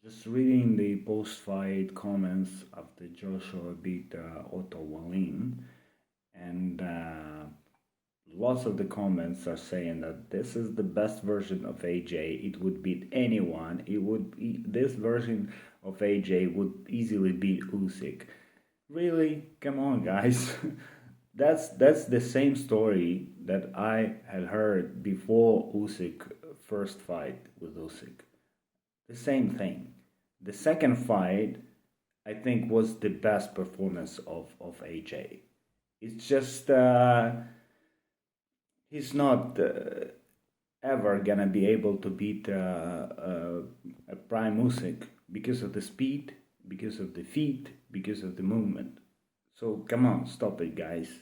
Just reading the post-fight comments after Joshua beat Otto Wallin, and lots of the comments are saying that this is the best version of AJ. It would beat anyone. This version of AJ would easily beat Usyk. Really? Come on, guys. That's the same story that I had heard before Usyk first fight with Usyk. The same thing. The second fight, I think, was the best performance of AJ. It's just he's not ever gonna be able to beat a prime Usyk because of the speed, because of the feet, because of the movement. So come on, stop it, guys.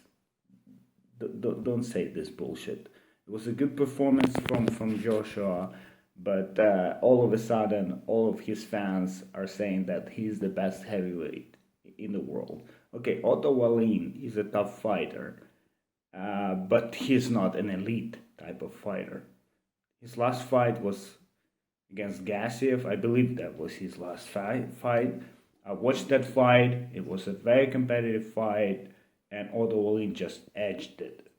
Don't say this bullshit. It was a good performance from Joshua, but all of a sudden, all of his fans are saying that he's the best heavyweight in the world. Okay, Otto Wallin is a tough fighter, but he's not an elite type of fighter. His last fight was against Gassiev. I believe that was his last fight. I watched that fight. It was a very competitive fight, and Otto Wallin just edged it.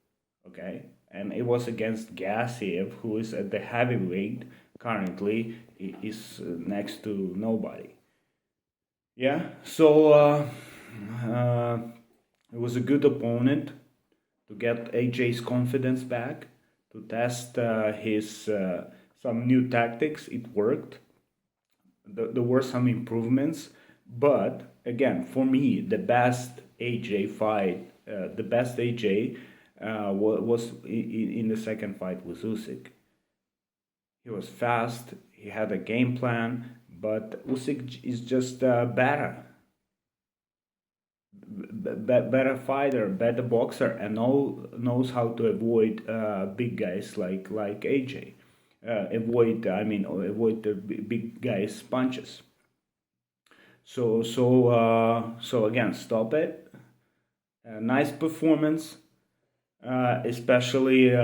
Okay, and it was against Gassiev, who is at the heavyweight currently, is next to nobody. Yeah, so it was a good opponent to get AJ's confidence back, to test his some new tactics. It worked. There were some improvements, but again, for me, the best AJ fight, the best AJ was in the second fight with Usyk. He was fast. He had a game plan, but Usyk is just better, better fighter, better boxer, and knows how to avoid big guys like AJ. Avoid the big guys' punches. So again, stop it. Nice performance, especially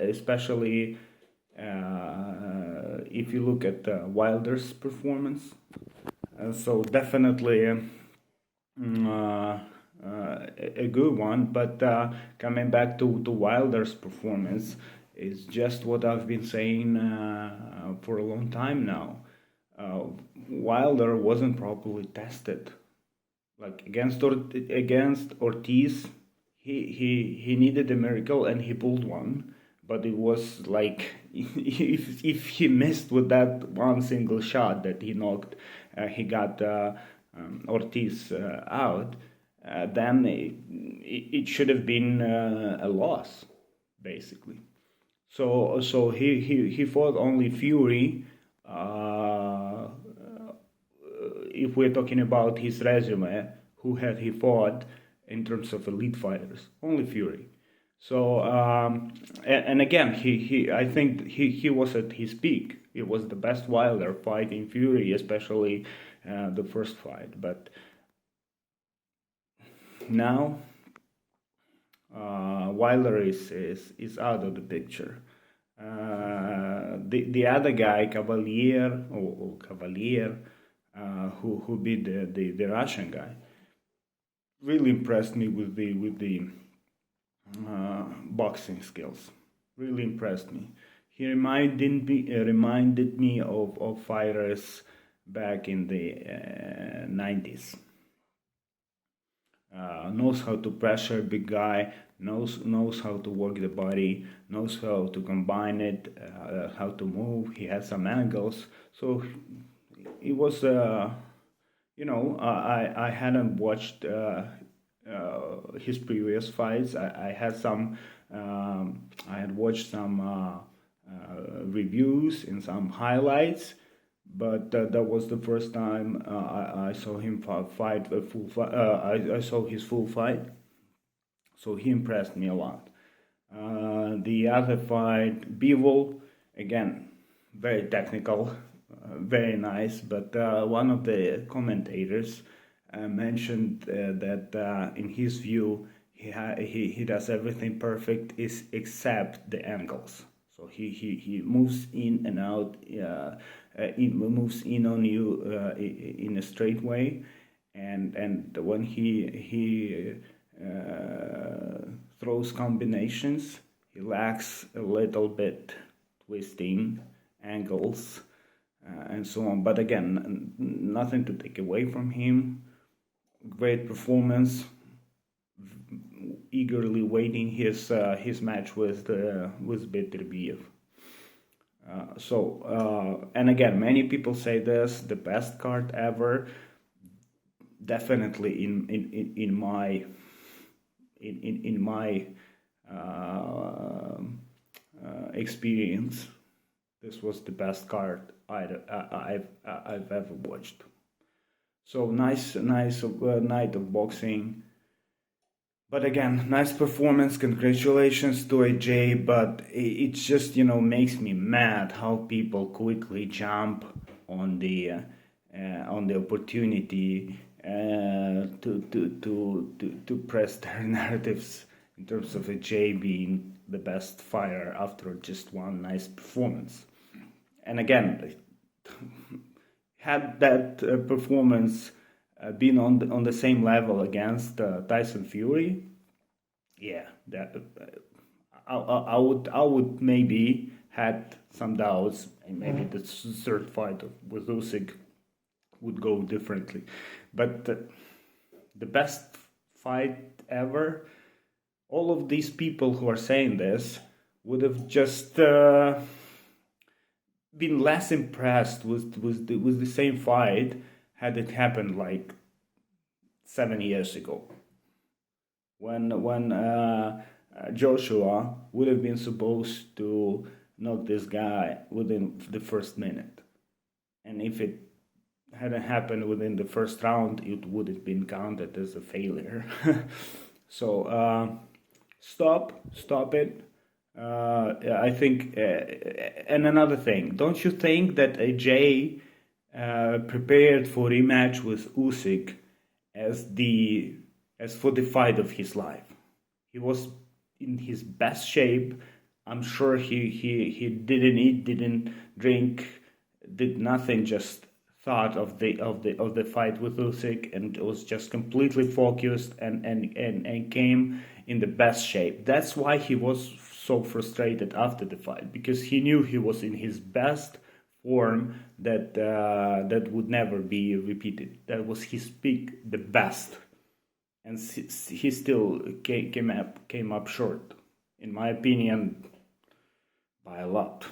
especially if you look at Wilder's performance. So definitely a good one. But coming back to Wilder's performance is just what I've been saying for a long time now. Wilder wasn't properly tested. Like against Ortiz, he needed a miracle and he pulled one, but it was like if he missed with that one single shot that he knocked, he got Ortiz out, then it should have been a loss, basically. So he fought only Fury. If we're talking about his resume, who had he fought in terms of elite fighters? Only Fury. So and again, I think he was at his peak. It was the best Wilder fighting Fury, especially the first fight. But now Wilder is out of the picture. The other guy, Cavalier, who beat the Russian guy, really impressed me with the boxing skills. Really impressed me. He reminded me of fighters back in the 90s. Knows how to pressure big guy, knows how to work the body, knows how to combine it, how to move. He has some angles, so it was I hadn't watched his previous fights. I had watched some reviews and some highlights, but that was the first time I saw him fight a full fight. I saw his full fight, so he impressed me a lot. The other fight, Bivol, again, very technical, very nice, but one of the commentators mentioned that in his view he does everything perfect except the angles. So he moves in and out, he moves in on you in a straight way, and when he throws combinations, he lacks a little bit twisting, angles, and so on. But again, nothing to take away from him. Great performance. Eagerly waiting his match with Beterbiev. And again, many people say this, the best card ever. Definitely in my experience, this was the best card I've ever watched. So nice night of boxing. But again, nice performance. Congratulations to AJ. But it just makes me mad how people quickly jump on the opportunity to press their narratives in terms of AJ being the best fighter after just one nice performance. And again, had that performance been on the same level against Tyson Fury, yeah, that I would maybe had some doubts, and maybe the third fight with Usyk would go differently. But the best fight ever. All of these people who are saying this would have just been less impressed with the same fight had it happened like 7 years ago, when Joshua would have been supposed to knock this guy within the first minute, and if it hadn't happened within the first round, it would have been counted as a failure. So stop it. I think, and another thing, don't you think that AJ prepared for rematch with Usyk as for the fight of his life? He was in his best shape. I'm sure he didn't eat, didn't drink, did nothing, just thought of the fight with Usyk, and was just completely focused and came in the best shape. That's why he was so frustrated after the fight, because he knew he was in his best form that would never be repeated. That was his peak, the best, and he still came up short, in my opinion, by a lot.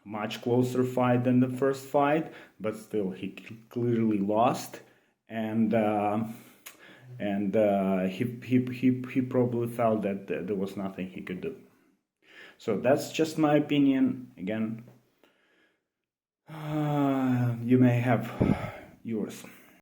Much closer fight than the first fight, but still he clearly lost, and he probably felt that there was nothing he could do. So that's just my opinion. Again, you may have yours.